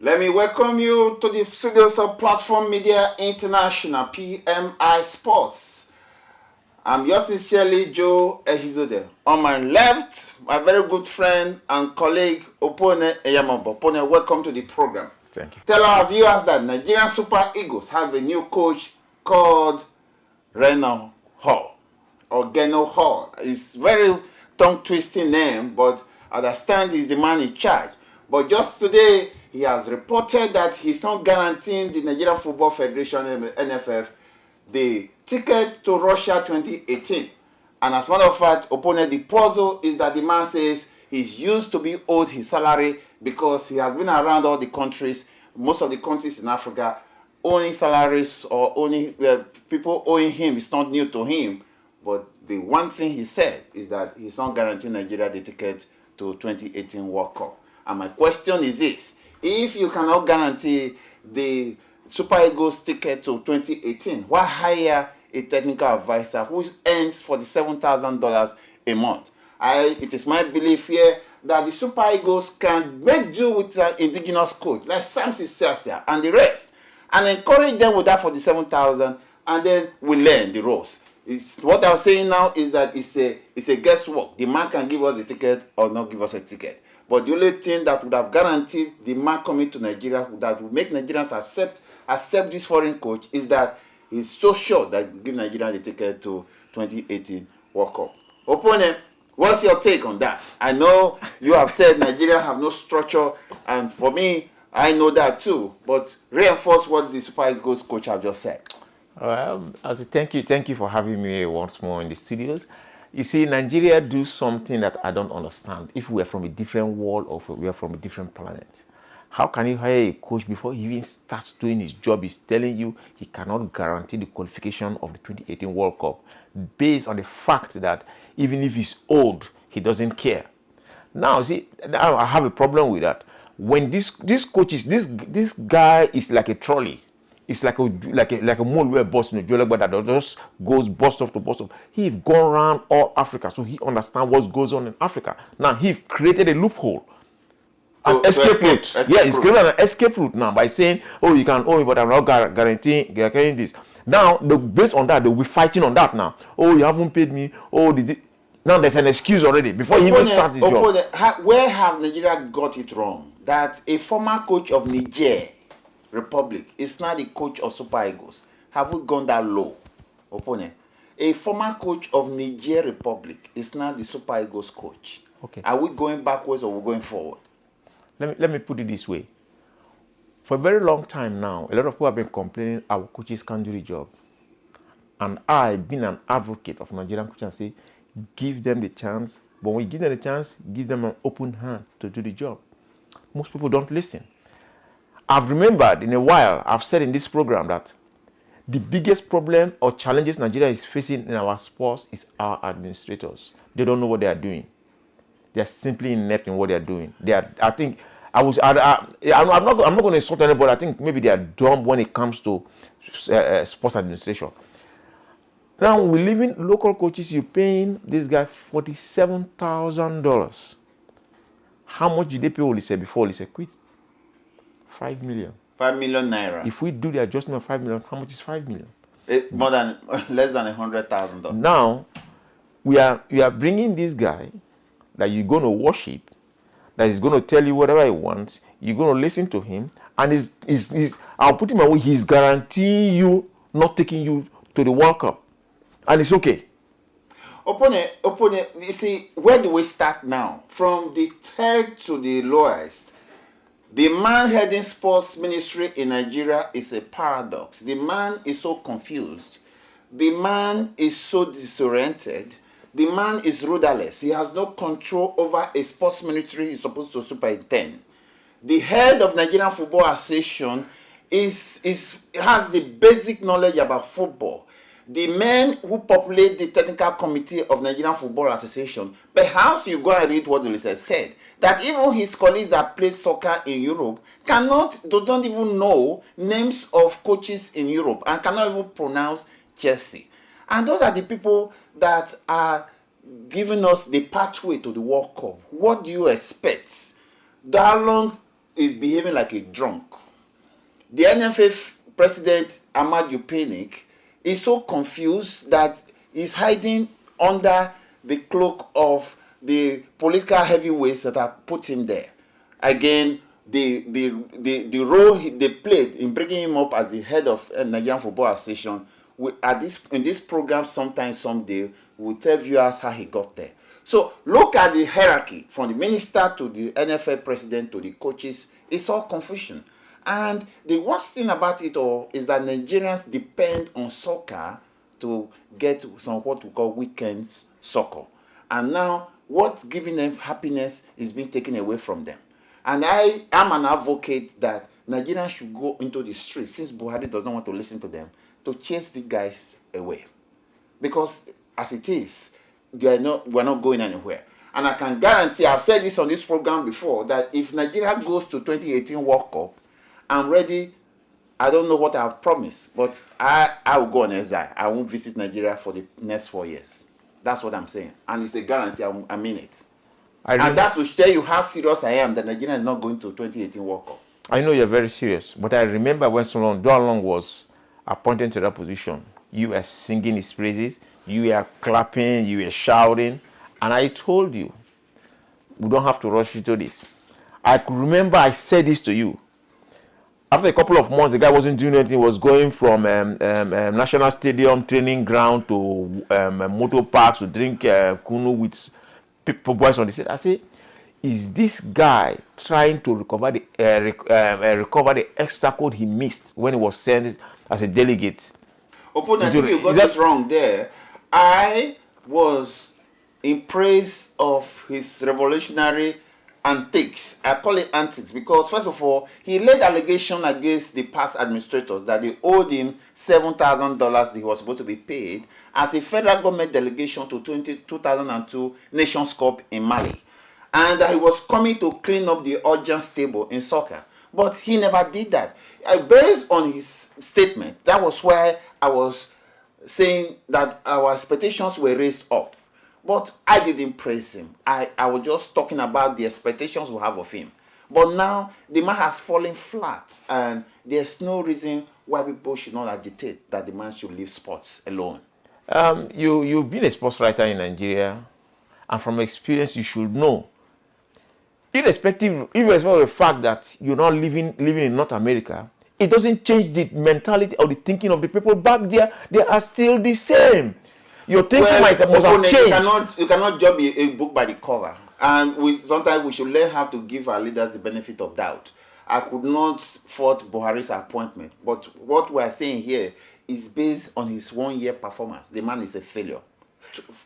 Let me welcome you to the studios of Platform Media International, PMI Sports. I'm yours sincerely, Joe Ehizode. On my left, my very good friend and colleague, Opone Eyamobo. Opone, welcome to the program. Thank you. Tell our viewers that Nigerian Super Eagles have a new coach called Reno Hall, or Geno Hall. It's very tongue-twisting name, but I understand he's the man in charge. But just today, he has reported that he's not guaranteeing the Nigeria Football Federation, NFF, the ticket to Russia 2018. And as a matter of fact, Opponent, the puzzle is that the man says he's used to be owed his salary because he has been around all the countries, most of the countries in Africa, owing salaries or owing people owing him. It's not new to him. But the one thing he said is that he's not guaranteeing Nigeria the ticket to 2018 World Cup. And my question is this: if you cannot guarantee the Super Eagles ticket to 2018, why hire a technical advisor who earns $47,000 a month? It is my belief here that the Super Eagles can make do with an indigenous coach like Samson Celsia and the rest, and encourage them with that $47,000, and then we learn the ropes. What I'm saying now is that it's a guesswork. The man can give us the ticket or not give us a ticket. But the only thing that would have guaranteed the man coming to Nigeria, that would make Nigerians accept this foreign coach, is that he's so sure that he'll give Nigeria the ticket to 2018 World Cup. Opponent, what's your take on that? I know you have said Nigeria have no structure, and for me, I know that too. But reinforce what the Super Eagles coach have just said. I say thank you for having me here once more in the studios. You see, Nigeria do something that I don't understand. If we are from a different world or if we are from a different planet, how can you hire a coach before he even starts doing his job? He's telling you he cannot guarantee the qualification of the 2018 World Cup based on the fact that even if he's old, he doesn't care. Now, see, I have a problem with that. When this coach is this guy is like a trolley. It's like a mole where bus in a jewelry that just goes bus stop to bus stop. He's gone around all Africa, so he understands what goes on in Africa. Now he's created a loophole, an escape route. Yeah, he's created an escape route now by saying, "Oh, you can own it, but I'm not guaranteeing this." Now, based on that, they'll be fighting on that now. Oh, you haven't paid me. Oh, now there's an excuse already before he even starts his job. Where have Nigeria got it wrong? That a former coach of Niger Republic is now the coach of Super Eagles. Have we gone that low? Opponent, a former coach of Niger Republic is now the Super Eagles coach. Okay. Are we going backwards or we're going forward? Let me put it this way. For a very long time now, a lot of people have been complaining our coaches can't do the job. And I've been an advocate of Nigerian coaches and say, give them the chance. But when you give them the chance, give them an open hand to do the job. Most people don't listen. I've remembered in a while, I've said in this program that the biggest problem or challenges Nigeria is facing in our sports is our administrators. They don't know what they are doing. They are simply inept in what they are doing. I'm not going to insult anybody. I think maybe they are dumb when it comes to sports administration. Now we're leaving local coaches. You're paying this guy $47,000. How much did they pay Olise before Olise quit? 5 million. 5 million naira. If we do the adjustment of 5 million, how much is 5 million? Less than $100,000. Now, we are bringing this guy that you're going to worship, that is going to tell you whatever he wants. You're going to listen to him, and I'll put him away. He's guaranteeing you not taking you to the World Cup, and it's okay. Opponent, you see, where do we start now? From the third to the lowest. The man heading sports ministry in Nigeria is a paradox. The man is so confused. The man is so disoriented. The man is rudderless. He has no control over a sports ministry he's supposed to superintend. The head of Nigerian Football Association has the basic knowledge about football. The men who populate the technical committee of Nigerian Football Association, perhaps you go and read what Ulysses said, that even his colleagues that play soccer in Europe don't even know names of coaches in Europe and cannot even pronounce Chelsea. And those are the people that are giving us the pathway to the World Cup. What do you expect? How long is behaving like a drunk. The NFF president, Ahmad Yupenik, is so confused that he's hiding under the cloak of the political heavyweights that have put him there. Again, the role they played in bringing him up as the head of Nigerian Football Association, in this program sometime someday we'll tell viewers how he got there. So look at the hierarchy from the minister to the NFL president to the coaches. It's all confusion. And the worst thing about it all is that Nigerians depend on soccer to get some what we call weekends soccer. And now what's giving them happiness is being taken away from them. And I am an advocate that Nigerians should go into the streets, since Buhari does not want to listen to them, to chase the guys away. Because as it is, we're not going anywhere. And I can guarantee, I've said this on this program before, that if Nigeria goes to 2018 World Cup, I'm ready. I don't know what I've promised, but I will go on exile. I won't visit Nigeria for the next 4 years. That's what I'm saying. And it's a guarantee, I mean it. And that's to tell you how serious I am that Nigeria is not going to 2018 World Cup. I know you're very serious, but I remember when Dualong was appointed to that position, you were singing his praises, you were clapping, you were shouting, and I told you, we don't have to rush into this. I could remember I said this to you. After a couple of months, the guy wasn't doing anything. He was going from National Stadium training ground to motor parks to drink kunu with people, boys on the set. I say, is this guy trying to recover the extra code he missed when he was sent as a delegate? Opponent, I think you got it wrong there. I was in praise of his revolutionary antics. I call it antics because, first of all, he laid allegation against the past administrators that they owed him $7,000 that he was supposed to be paid as a federal government delegation to 2002 Nations Cup in Mali. And that he was coming to clean up the audience table in soccer. But he never did that. Based on his statement, that was why I was saying that our expectations were raised up. But I didn't praise him. I was just talking about the expectations we have of him. But now the man has fallen flat, and there's no reason why people should not agitate that the man should leave sports alone. You've been a sports writer in Nigeria, and from experience you should know, irrespective of the fact that you're not living in North America, it doesn't change the mentality or the thinking of the people back there. They are still the must have changed. You cannot judge a book by the cover. And sometimes we should learn how to give our leaders the benefit of doubt. I could not fault Buhari's appointment, but what we are saying here is based on his 1 year performance. The man is a failure,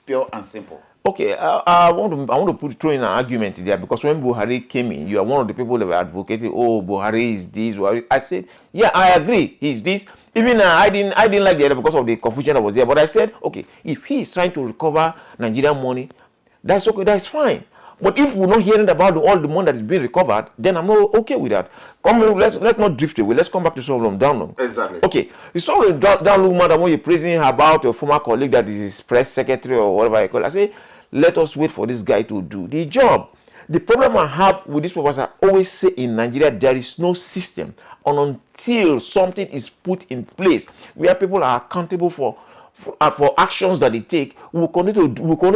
pure and simple. Okay, I want to throw in an argument there, because when Buhari came in, you are one of the people that were advocating, oh, Buhari is this, Buhari. I said, yeah, I agree, he's this. Even I didn't like the other because of the confusion that was there. But I said, okay, if he is trying to recover Nigerian money, that's okay, that's fine. But if we're not hearing about all the money that is being recovered, then I'm not okay with that. Let's not drift away. Let's come back to Solomon Download. Exactly. Okay, the Solomon Download man, when you're praising him about your former colleague that is his press secretary or whatever I call it, I say, let us wait for this guy to do the job. The problem I have with this professor, I always say in Nigeria, there is no system. And until something is put in place where people are accountable for actions that they take, we will continue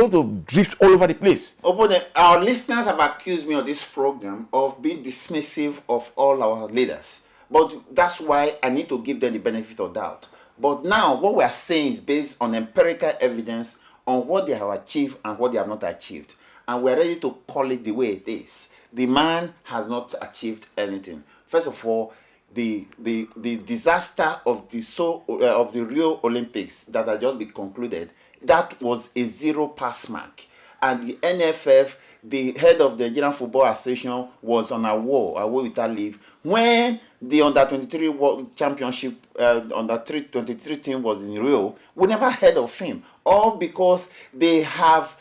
to drift all over the place. Our listeners have accused me on this program of being dismissive of all our leaders. But that's why I need to give them the benefit of doubt. But now what we are saying is based on empirical evidence on what they have achieved and what they have not achieved. And we are ready to call it the way it is. The man has not achieved anything. First of all, the disaster of the Rio Olympics that had just been concluded, that was a 0 pass mark. And the NFF, the head of the Nigerian Football Association, was on away without leave. When the under-23 World Championship, under-23 team was in Rio, we never heard of him. All because they have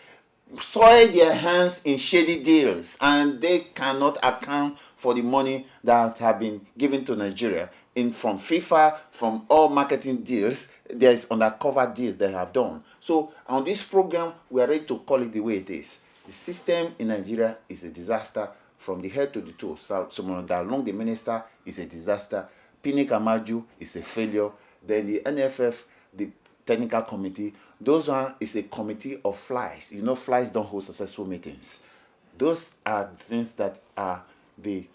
soiled their hands in shady deals, and they cannot account for the money that have been given to Nigeria from FIFA, from all marketing deals. There is undercover deals they have done. So on this program, we are ready to call it the way it is. The system in Nigeria is a disaster from the head to the toe. Solomon Dalong, the minister, is a disaster. Pinnick Amaju is a failure. Then the NFF, the technical committee, those one is a committee of flies. You know, flies don't hold successful meetings. Those are things that are the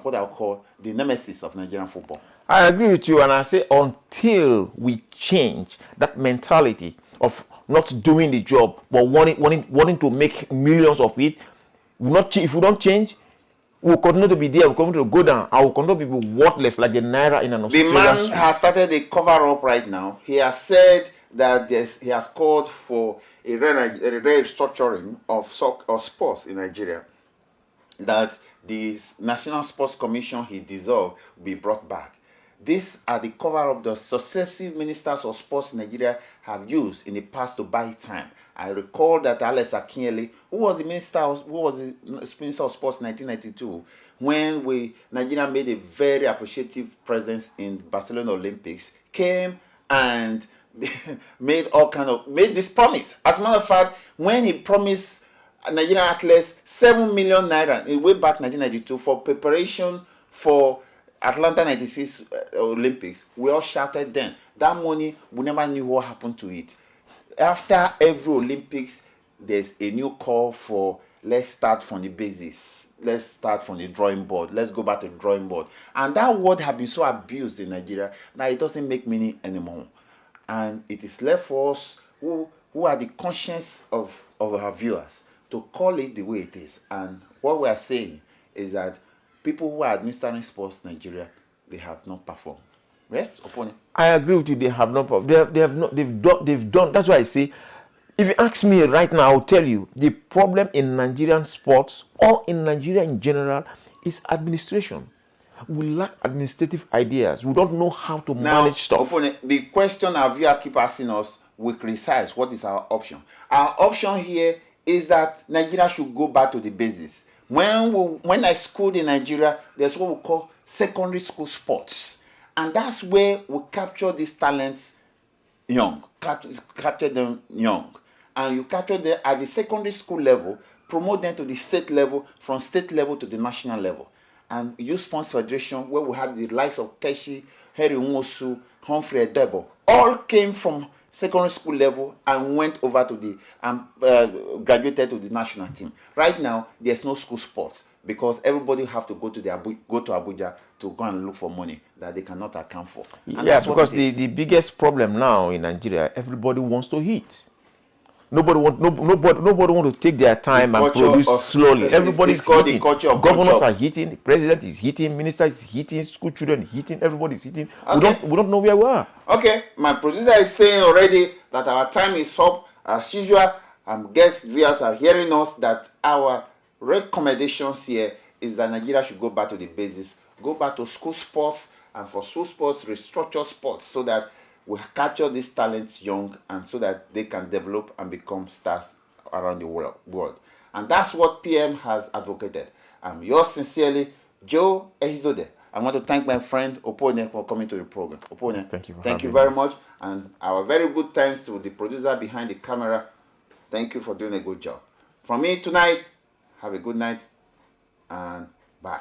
what I'll call the nemesis of Nigerian football. I agree with you, and I say until we change that mentality of not doing the job but wanting to make millions of it, if we don't change, we'll continue to be there, we'll continue to go down, and we'll continue to be worthless like the naira in an Australian The man street. has started a cover-up right now. He has said that he has called for a restructuring of sports in Nigeria, that the National Sports Commission he dissolved will be brought back. These are the cover-up the successive ministers of sports in Nigeria have used in the past to buy time. I recall that Alex Akinyele, who was the minister of sports in 1992, when Nigeria made a very appreciative presence in Barcelona Olympics, came and made this promise. As a matter of fact, when he promised Nigerian athletes 7 million naira way back 1992 for preparation for Atlanta 96 Olympics, we all shouted then. That money, we never knew what happened to it. After every Olympics, there's a new call for let's start from the basis. Let's start from the drawing board. Let's go back to the drawing board. And that word has been so abused in Nigeria that it doesn't make meaning anymore. And it is left for us who are the conscience of our viewers to call it the way it is. And what we are saying is that people who are administering sports in Nigeria, they have not performed. Yes, Opone? I agree with you. They have not. They've done. That's why I say, if you ask me right now, I'll tell you the problem in Nigerian sports or in Nigeria in general is administration. We lack administrative ideas. We don't know how to manage stuff. Opone, the question our viewer keep asking us, we criticize. What is our option? Our option here is that Nigeria should go back to the basics. When I schooled in Nigeria, there's what we call secondary school sports. And that's where we capture these talents young, capture them young. And you capture them at the secondary school level, promote them to the state level, from state level to the national level. And Youth Sports Federation, where we had the likes of Keshi, Harry Nwosu, Humphrey Edebo, all came from secondary school level and went over to the graduated to the national team. Right now, there's no school sports because everybody have to go to Abuja to go and look for money that they cannot account for. And yeah, because the biggest problem now in Nigeria, everybody wants to hit. Nobody want to take their time and produce slowly. Everybody's hitting. The culture of Governors are hitting. The president is hitting. Minister is hitting. School children hitting. Everybody's hitting. Okay. We don't know where we are. Okay, my producer is saying already that our time is up. As usual, guest viewers are hearing us that our recommendations here is that Nigeria should go back to the basics, go back to school sports, and for school sports, restructure sports so that we capture these talents young and so that they can develop and become stars around the world. And that's what PM has advocated. I'm yours sincerely, Joe Ehizode. I want to thank my friend Opone for coming to the program. Opone, thank you very much. And our very good thanks to the producer behind the camera. Thank you for doing a good job. From me tonight, have a good night and bye.